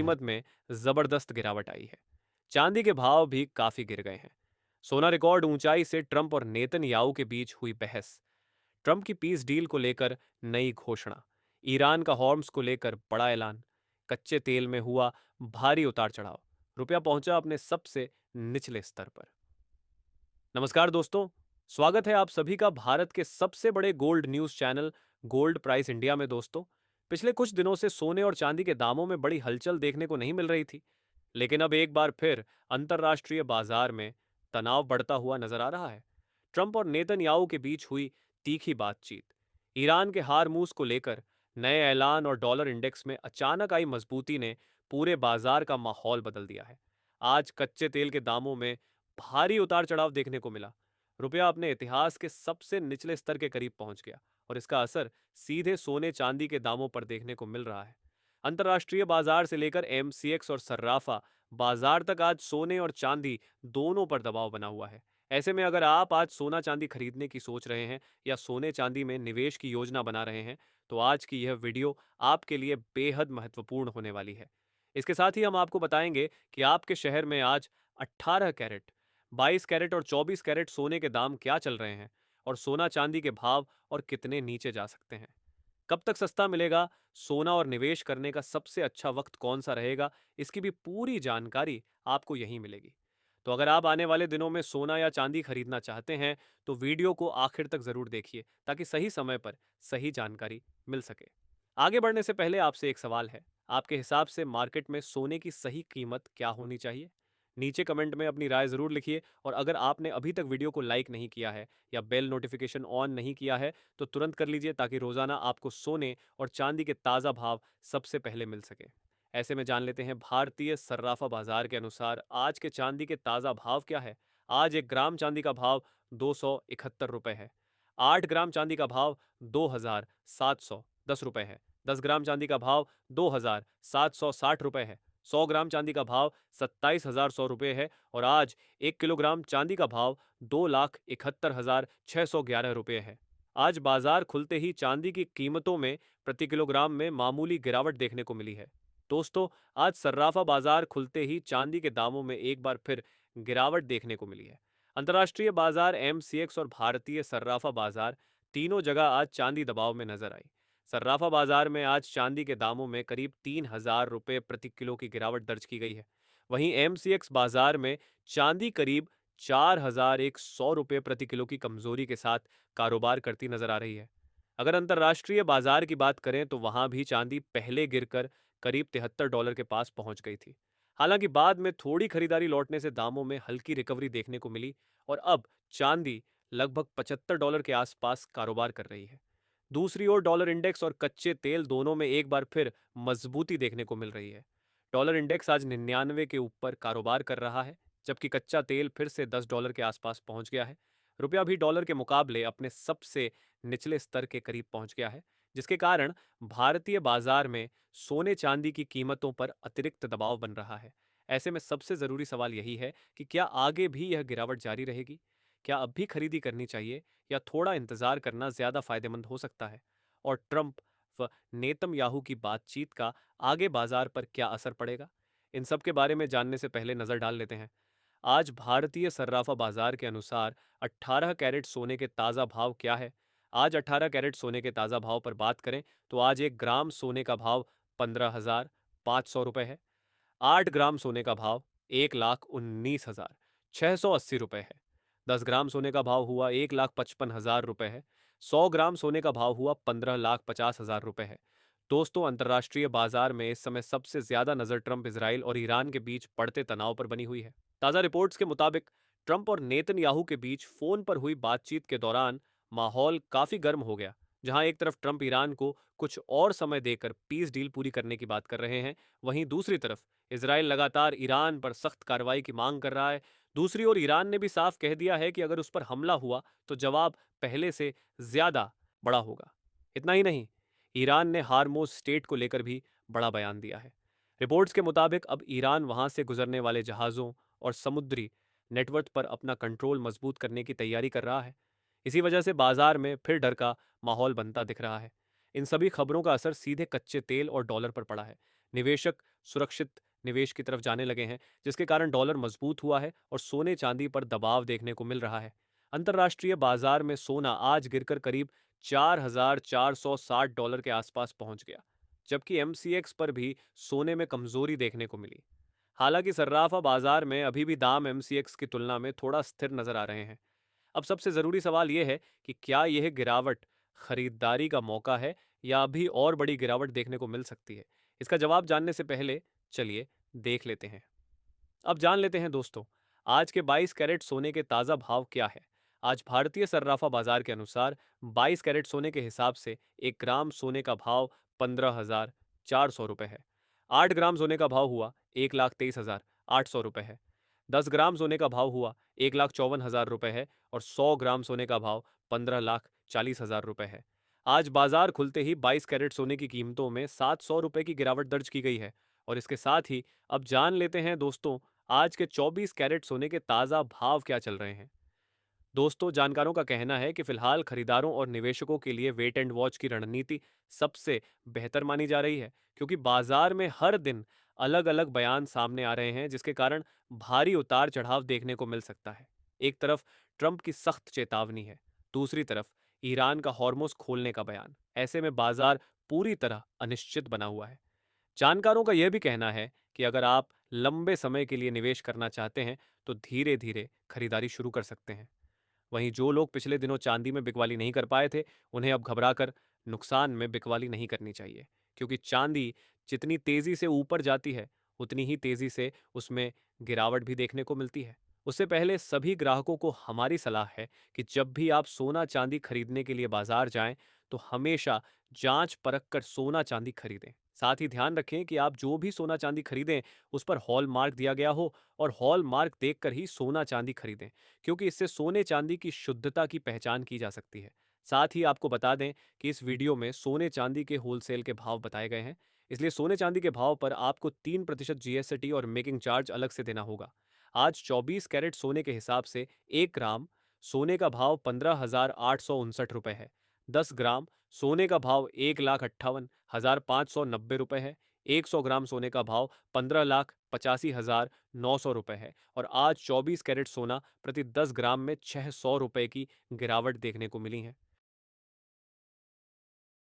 कीमत में जबरदस्त गिरावट आई है। चांदी के भाव भी काफी गिर गए हैं। सोना रिकॉर्ड ऊंचाई से ट्रंप और नेतन्याहू के बीच हुई बहस। ट्रंप की पीस डील को लेकर नई घोषणा। ईरान का हॉर्म्स को लेकर बड़ा ऐलान। कच्चे तेल में हुआ भारी उतार चढ़ाव। रुपया पहुंचा अपने सबसे निचले स्तर पर। नमस्कार दोस्तों, स्वागत है आप सभी का भारत के सबसे बड़े gold news channel gold price India में। दोस्तों, पिछले कुछ दिनों से सोने और चांदी के दामों में बड़ी हलचल देखने को नहीं मिल रही थी, लेकिन अब एक बार फिर अंतर्राष्ट्रीय बाजार में तनाव बढ़ता हुआ नजर आ रहा है। ट्रंप और नेतन्याहू के बीच हुई तीखी बातचीत, ईरान के हारमूज को लेकर नए ऐलान और डॉलर इंडेक्स में अचानक आई मजबूती ने पूरे बाजार का माहौल बदल दिया है। आज कच्चे तेल के दामों में भारी उतार चढ़ाव देखने को मिला। रुपया अपने इतिहास के सबसे निचले स्तर के करीब पहुंच गया और इसका असर सीधे सोने चांदी के दामों पर देखने को मिल रहा है। अंतर्राष्ट्रीय बाजार से लेकर एमसीएक्स और सर्राफा बाजार तक आज सोने और चांदी दोनों पर दबाव बना हुआ है। ऐसे में अगर आप आज सोना चांदी खरीदने की सोच रहे हैं या सोने चांदी में निवेश की योजना बना रहे हैं, तो आज की यह वीडियो आपके लिए बेहद महत्वपूर्ण होने वाली है। इसके साथ ही हम आपको बताएंगे कि आपके शहर में आज 18 कैरेट, 22 कैरेट और 24 कैरेट सोने के दाम क्या चल रहे हैं और सोना चांदी के भाव और कितने नीचे जा सकते हैं। कब तक सस्ता मिलेगा, सोना और निवेश करने का सबसे अच्छा वक्त कौन सा रहेगा, इसकी भी पूरी जानकारी आपको यहीं मिलेगी। तो अगर आप आने वाले दिनों में सोना या चांदी खरीदना चाहते हैं, तो वीडियो को आखिर तक जरूर देखिए ताकि सही समय पर सही जानकारी मिल सके। आगे बढ़ने से पहले आपसे एक सवाल है, आपके हिसाब से मार्केट में सोने की सही कीमत क्या होनी चाहिए? नीचे कमेंट में अपनी राय जरूर लिखिए और अगर आपने अभी तक वीडियो को लाइक नहीं किया है या बेल नोटिफिकेशन ऑन नहीं किया है तो तुरंत कर लीजिए ताकि रोजाना आपको सोने और चांदी के ताज़ा भाव सबसे पहले मिल सके। ऐसे में जान लेते हैं भारतीय सर्राफा बाजार के अनुसार आज के चांदी के ताज़ा भाव क्या है। आज 1 ग्राम चांदी का भाव 271 रुपये है। 8 ग्राम चांदी का भाव 2710 रुपये है। 10 ग्राम चांदी का भाव 2760 रुपये है। 100 ग्राम चांदी का भाव 27,100 रुपये है और आज 1 किलोग्राम चांदी का भाव 2,71,611 रुपये है। आज बाजार खुलते ही चांदी की कीमतों में प्रति किलोग्राम में मामूली गिरावट देखने को मिली है। दोस्तों, आज सर्राफा बाजार खुलते ही चांदी के दामों में एक बार फिर गिरावट देखने को मिली है। अंतर्राष्ट्रीय बाजार एमसीएक्स और भारतीय सर्राफा बाजार तीनों जगह आज चांदी दबाव में नजर आई। सर्राफा बाजार में आज चांदी के दामों में करीब 3,000 रुपये प्रति किलो की गिरावट दर्ज की गई है। वहीं एमसीएक्स बाजार में चांदी करीब 4,100 रुपये प्रति किलो की कमजोरी के साथ कारोबार करती नजर आ रही है। अगर अंतर्राष्ट्रीय बाजार की बात करें तो वहां भी चांदी पहले गिरकर करीब $73 के पास पहुंच गई थी। हालांकि बाद में थोड़ी खरीदारी लौटने से दामों में हल्की रिकवरी देखने को मिली और अब चांदी लगभग $75 के आसपास कारोबार कर रही है। दूसरी ओर डॉलर इंडेक्स और कच्चे तेल दोनों में एक बार फिर मजबूती देखने को मिल रही है। डॉलर इंडेक्स आज 99 के ऊपर कारोबार कर रहा है, जबकि कच्चा तेल फिर से $10 के आसपास पहुंच गया है। रुपया भी डॉलर के मुकाबले अपने सबसे निचले स्तर के करीब पहुंच गया है, जिसके कारण भारतीय बाजार में सोने चांदी की कीमतों पर अतिरिक्त दबाव बन रहा है। ऐसे में सबसे जरूरी सवाल यही है कि क्या आगे भी यह गिरावट जारी रहेगी? क्या अब भी खरीदी करनी चाहिए या थोड़ा इंतजार करना ज्यादा फायदेमंद हो सकता है? और ट्रंप व नेतन्याहू की बातचीत का आगे बाजार पर क्या असर पड़ेगा? इन सब के बारे में जानने से पहले नजर डाल लेते हैं आज भारतीय सर्राफा बाजार के अनुसार 18 कैरेट सोने के ताज़ा भाव क्या है। आज 18 कैरेट सोने के ताज़ा भाव पर बात करें तो आज 1 ग्राम सोने का भाव 15,500 रुपये है। 8 ग्राम सोने का भाव 1,19,680 रुपये है। 10 ग्राम सोने का भाव हुआ 1,55,000 रुपये है। 100 ग्राम सोने का भाव हुआ 15,50,000 रुपये है। दोस्तों, अंतर्राष्ट्रीय बाजार में इस समय सबसे ज्यादा नजर ट्रंप, इजराइल और ईरान के बीच बढ़ते तनाव पर बनी हुई है। ताजा रिपोर्ट्स के मुताबिक ट्रंप और नेतन्याहू के बीच फोन पर हुई बातचीत के दौरान माहौल काफी गर्म हो गया। जहां एक तरफ ट्रंप ईरान को कुछ और समय देकर पीस डील पूरी करने की बात कर रहे हैं, वहीं दूसरी तरफ इसराइल लगातार ईरान पर सख्त कार्रवाई की मांग कर रहा है। दूसरी ओर ईरान ने भी साफ कह दिया है कि अगर उस पर हमला हुआ तो जवाब पहले से ज्यादा बड़ा होगा। इतना ही नहीं, ईरान ने हार्मोज स्टेट को लेकर भी बड़ा बयान दिया है। रिपोर्ट्स के मुताबिक अब ईरान वहां से गुजरने वाले जहाज़ों और समुद्री नेटवर्क पर अपना कंट्रोल मजबूत करने की तैयारी कर रहा है। इसी वजह से बाजार में फिर डर का माहौल बनता दिख रहा है। इन सभी खबरों का असर सीधे कच्चे तेल और डॉलर पर पड़ा है। निवेशक सुरक्षित निवेश की तरफ जाने लगे हैं, जिसके कारण डॉलर मजबूत हुआ है और सोने चांदी पर दबाव देखने को मिल रहा है। अंतर्राष्ट्रीय बाजार में सोना आज गिरकर करीब $4,460 के आसपास पहुंच गया, जबकि एमसीएक्स पर भी सोने में कमजोरी देखने को मिली। हालांकि सर्राफा बाजार में अभी भी दाम एमसीएक्स की तुलना में थोड़ा स्थिर नजर आ रहे हैं। अब सबसे जरूरी सवाल यह है कि क्या यह गिरावट खरीदारी का मौका है या अभी और बड़ी गिरावट देखने को मिल सकती है। इसका जवाब जानने से पहले चलिए देख लेते हैं। अब जान लेते हैं दोस्तों, आज के 22 कैरेट सोने के ताज़ा भाव क्या है। आज भारतीय सर्राफा बाजार के अनुसार 22 कैरेट सोने के हिसाब से 1 ग्राम सोने का भाव 15,400 रुपये है। 8 ग्राम सोने का भाव हुआ 1,23,800 रुपये है। 10 ग्राम सोने का भाव हुआ 1,54,000 रुपये है और 100 ग्राम सोने का भाव 15,40,000 रुपये है। आज बाजार खुलते ही 22 कैरेट सोने की कीमतों में 700 रुपये की गिरावट दर्ज की गई है। और इसके साथ ही अब जान लेते हैं दोस्तों, आज के 24 कैरेट सोने के ताज़ा भाव क्या चल रहे हैं। दोस्तों, जानकारों का कहना है कि फिलहाल खरीदारों और निवेशकों के लिए वेट एंड वॉच की रणनीति सबसे बेहतर मानी जा रही है, क्योंकि बाजार में हर दिन अलग अलग बयान सामने आ रहे हैं, जिसके कारण भारी उतार चढ़ाव देखने को मिल सकता है। एक तरफ ट्रंप की सख्त चेतावनी है, दूसरी तरफ ईरान का हॉर्मुज खोलने का बयान। ऐसे में बाजार पूरी तरह अनिश्चित बना हुआ है। जानकारों का यह भी कहना है कि अगर आप लंबे समय के लिए निवेश करना चाहते हैं तो धीरे धीरे खरीदारी शुरू कर सकते हैं। वहीं जो लोग पिछले दिनों चांदी में बिकवाली नहीं कर पाए थे, उन्हें अब घबराकर नुकसान में बिकवाली नहीं करनी चाहिए, क्योंकि चांदी जितनी तेजी से ऊपर जाती है उतनी ही तेजी से उसमें गिरावट भी देखने को मिलती है। उससे पहले सभी ग्राहकों को हमारी सलाह है कि जब भी आप सोना चांदी खरीदने के लिए बाजार जाएं तो हमेशा जांच परख कर सोना चांदी खरीदें। साथ ही ध्यान रखें कि आप जो भी सोना चांदी खरीदें उस पर हॉल मार्क दिया गया हो और हॉल मार्क देखकर ही सोना चांदी खरीदें, क्योंकि इससे सोने चांदी की शुद्धता की पहचान की जा सकती है। साथ ही आपको बता दें कि इस वीडियो में सोने चांदी के होलसेल के भाव बताए गए हैं, इसलिए सोने चांदी के भाव पर आपको 3% जीएसटी और मेकिंग चार्ज अलग से देना होगा। आज 24 कैरेट सोने के हिसाब से 1 ग्राम सोने का भाव 15,859 रुपये है। 10 ग्राम सोने का भाव 1,58,590 रुपये है। 100 ग्राम सोने का भाव 15,85,900 रुपये है और आज 24 कैरेट सोना प्रति 10 ग्राम में 600 रुपये की गिरावट देखने को मिली है।